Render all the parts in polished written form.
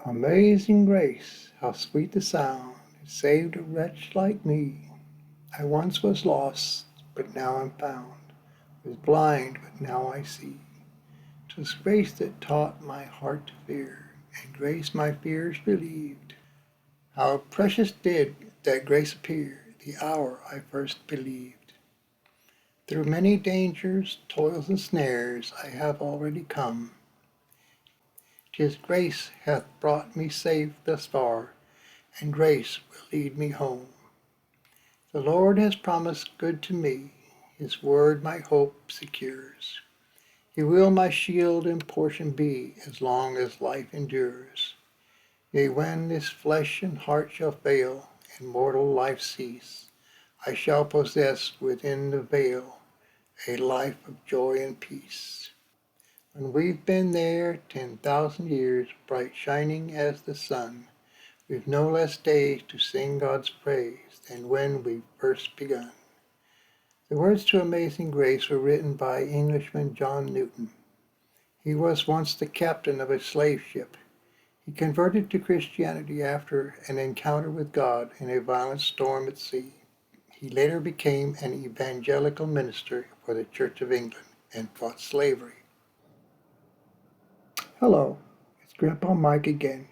Amazing grace, how sweet the sound, it saved a wretch like me. I once was lost, but now am found, was blind, but now I see. 'Twas grace that taught my heart to fear, and grace my fears relieved. How precious did that grace appear, the hour I first believed. Through many dangers, toils, and snares I have already come. 'Tis grace hath brought me safe thus far, and grace will lead me home. The Lord has promised good to me, His word my hope secures. He will my shield and portion be, as long as life endures. Yea, when this flesh and heart shall fail, and mortal life cease, I shall possess within the veil a life of joy and peace. When we've been there 10,000 years, bright shining as the sun, we've no less days to sing God's praise than when we first begun. The words to Amazing Grace were written by Englishman John Newton. He was once the captain of a slave ship. He converted to Christianity after an encounter with God in a violent storm at sea. He later became an evangelical minister for the Church of England and fought slavery. Hello, it's Grandpa Mike again.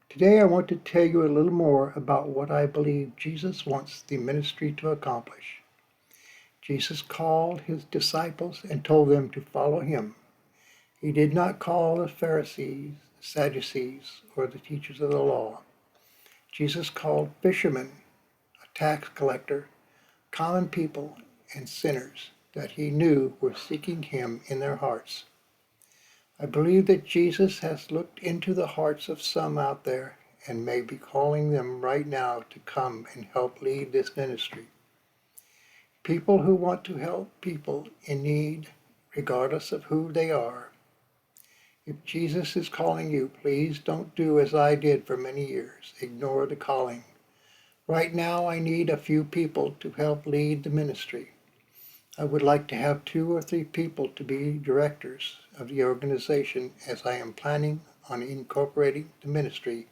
Today I want to tell you a little more about what I believe Jesus wants the ministry to accomplish. Jesus called his disciples and told them to follow him. He did not call the Pharisees, Sadducees, or the teachers of the law. Jesus called fishermen, a tax collector, common people, and sinners that he knew were seeking him in their hearts. I believe that Jesus has looked into the hearts of some out there and may be calling them right now to come and help lead this ministry. People who want to help people in need, regardless of who they are. If Jesus is calling you, please don't do as I did for many years. Ignore the calling. Right now, I need a few people to help lead the ministry. I would like to have 2 or 3 people to be directors of the organization, as I am planning on incorporating the ministry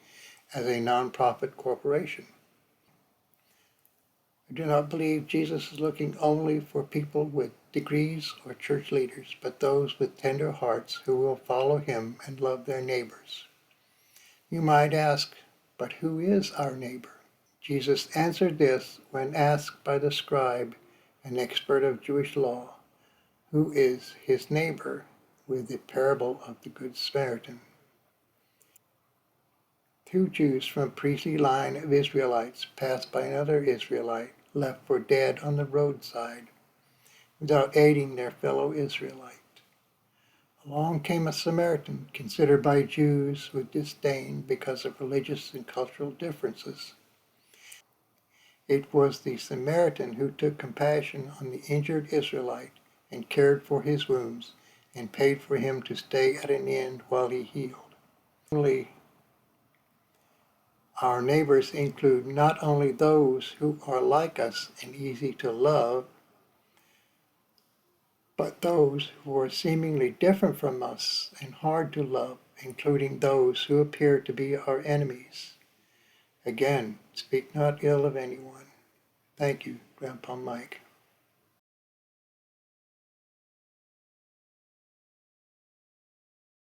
as a nonprofit corporation. I do not believe Jesus is looking only for people with degrees or church leaders, but those with tender hearts who will follow him and love their neighbors. You might ask, but who is our neighbor? Jesus answered this when asked by the scribe, an expert of Jewish law, who is his neighbor, with the parable of the Good Samaritan. 2 Jews from a priestly line of Israelites passed by another Israelite left for dead on the roadside without aiding their fellow Israelite. Along came a Samaritan, considered by Jews with disdain because of religious and cultural differences. It was the Samaritan who took compassion on the injured Israelite and cared for his wounds and paid for him to stay at an inn while he healed. Our neighbors include not only those who are like us and easy to love, but those who are seemingly different from us and hard to love, including those who appear to be our enemies. Again, speak not ill of anyone. Thank you, Grandpa Mike.